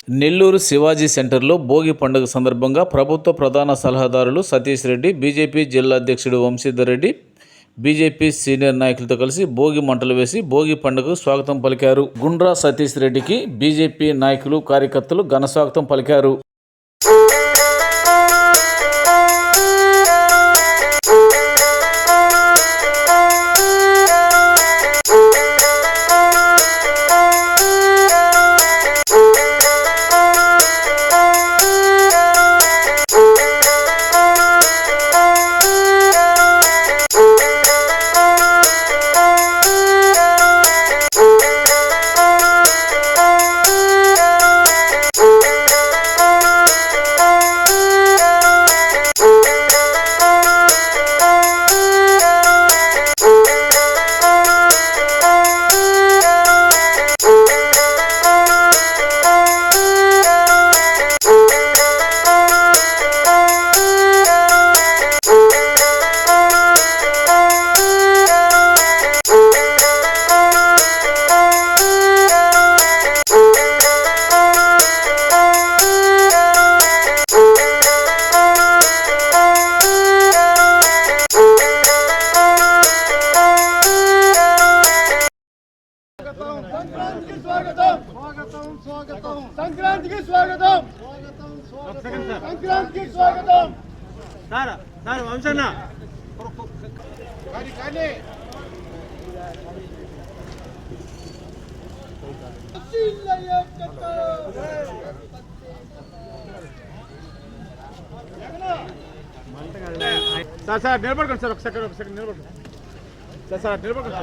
నెల్లూరు శివాజీ సెంటర్లో భోగి పండుగ సందర్భంగా ప్రభుత్వ ప్రధాన సలహాదారులు సతీష్ రెడ్డి, బీజేపీ జిల్లా అధ్యక్షుడు వంశీధర్ రెడ్డి, బీజేపీ సీనియర్ నాయకులతో కలిసి భోగి మంటలు వేసి భోగి పండుగకు స్వాగతం పలికారు. గుండ్రా సతీష్ రెడ్డికి బీజేపీ నాయకులు, కార్యకర్తలు ఘన స్వాగతం పలికారు. సంక్రాంతికి స్వాగతం. సంక్రాంతికి స్వాగతం. సార్ వంశన్న సార్ నిలబడుకోండి సార్, ఒక సెకండ్ నిలబడుకోండి సార్ నిలబడుకోండి.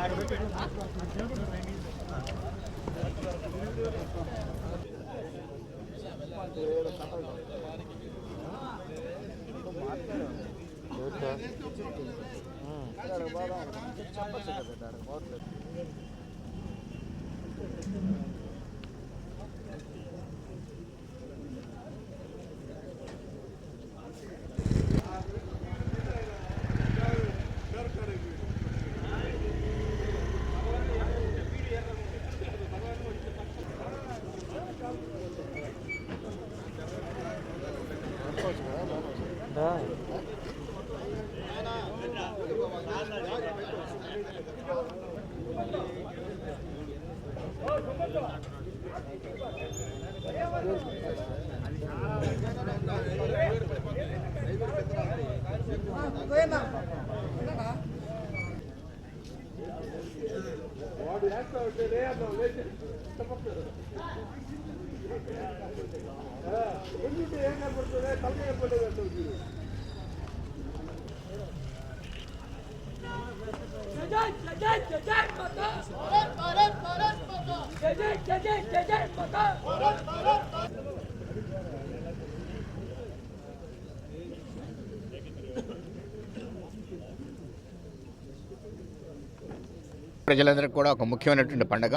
ప్రజలందరికీ కూడా ఒక ముఖ్యమైనటువంటి పండుగ.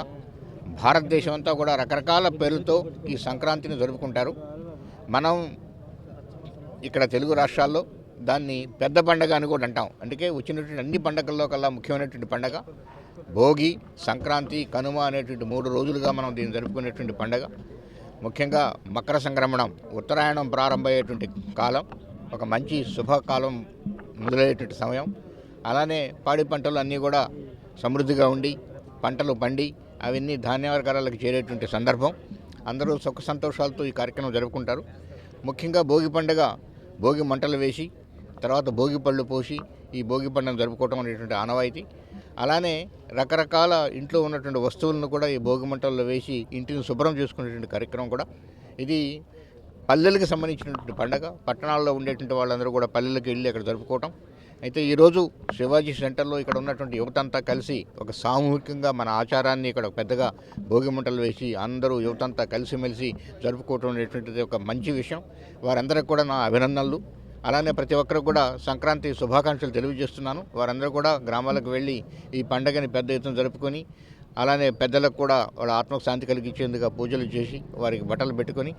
భారతదేశం అంతా కూడా రకరకాల పేర్లతో ఈ సంక్రాంతిని జరుపుకుంటారు. మనం ఇక్కడ తెలుగు రాష్ట్రాల్లో దాన్ని పెద్ద పండుగ అని కూడా అంటాం. అందుకే వచ్చినటువంటి అన్ని పండుగల్లో కల్లా ముఖ్యమైనటువంటి పండుగ భోగి, సంక్రాంతి, కనుమ అనేటువంటి 3 రోజులుగా మనం దీన్ని జరుపుకునేటువంటి పండుగ. ముఖ్యంగా మకర సంక్రమణం, ఉత్తరాయణం ప్రారంభమయ్యేటువంటి కాలం, ఒక మంచి శుభకాలం మొదలయ్యేటువంటి సమయం. అలానే పాడి పంటలు అన్నీ కూడా సమృద్ధిగా ఉండి పంటలు పండి అవన్నీ ధాన్యవర్గాలకు చేరేటువంటి సందర్భం. అందరూ సుఖ సంతోషాలతో ఈ కార్యక్రమం జరుపుకుంటారు. ముఖ్యంగా భోగి పండుగ భోగి మంటలు వేసి తర్వాత భోగి పళ్ళు పోసి ఈ భోగి పండుగను జరుపుకోవటం అనేటువంటి ఆనవాయితీ. అలానే రకరకాల ఇంట్లో ఉన్నటువంటి వస్తువులను కూడా ఈ భోగి మంటల్లో వేసి ఇంటిని శుభ్రం చేసుకునేటువంటి కార్యక్రమం కూడా. ఇది పల్లెలకు సంబంధించినటువంటి పండుగ. పట్టణాల్లో ఉండేటువంటి వాళ్ళందరూ కూడా పల్లెలకు వెళ్ళి అక్కడ జరుపుకోవటం. అయితే ఈరోజు శివాజీ సెంటర్లో ఇక్కడ ఉన్నటువంటి యువతంతా కలిసి ఒక సామూహికంగా మన ఆచారాన్ని ఇక్కడ పెద్దగా భోగి మంటలు వేసి అందరూ యువతంతా కలిసిమెలిసి జరుపుకోవటం అనేటువంటిది ఒక మంచి విషయం. వారందరికీ కూడా నా అభినందనలు. అలానే ప్రతి ఒక్కరు కూడా సంక్రాంతి శుభాకాంక్షలు తెలియజేస్తున్నాను. వారందరూ కూడా గ్రామాలకు వెళ్ళి ఈ పండుగని పెద్ద ఎత్తున జరుపుకొని అలానే పెద్దలకు కూడా వాళ్ళ ఆత్మకు శాంతి కలిగించేందుకు పూజలు చేసి వారికి బట్టలు పెట్టుకొని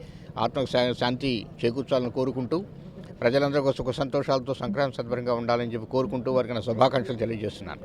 ఆత్మకు శాంతి చేకూర్చాలని కోరుకుంటూ ప్రజలందరూ సుఖ సంతోషాలతో సంక్రాంతి సద్భరంగా ఉండాలని చెప్పి కోరుకుంటూ వారికి నా శుభాకాంక్షలు తెలియజేస్తున్నాను.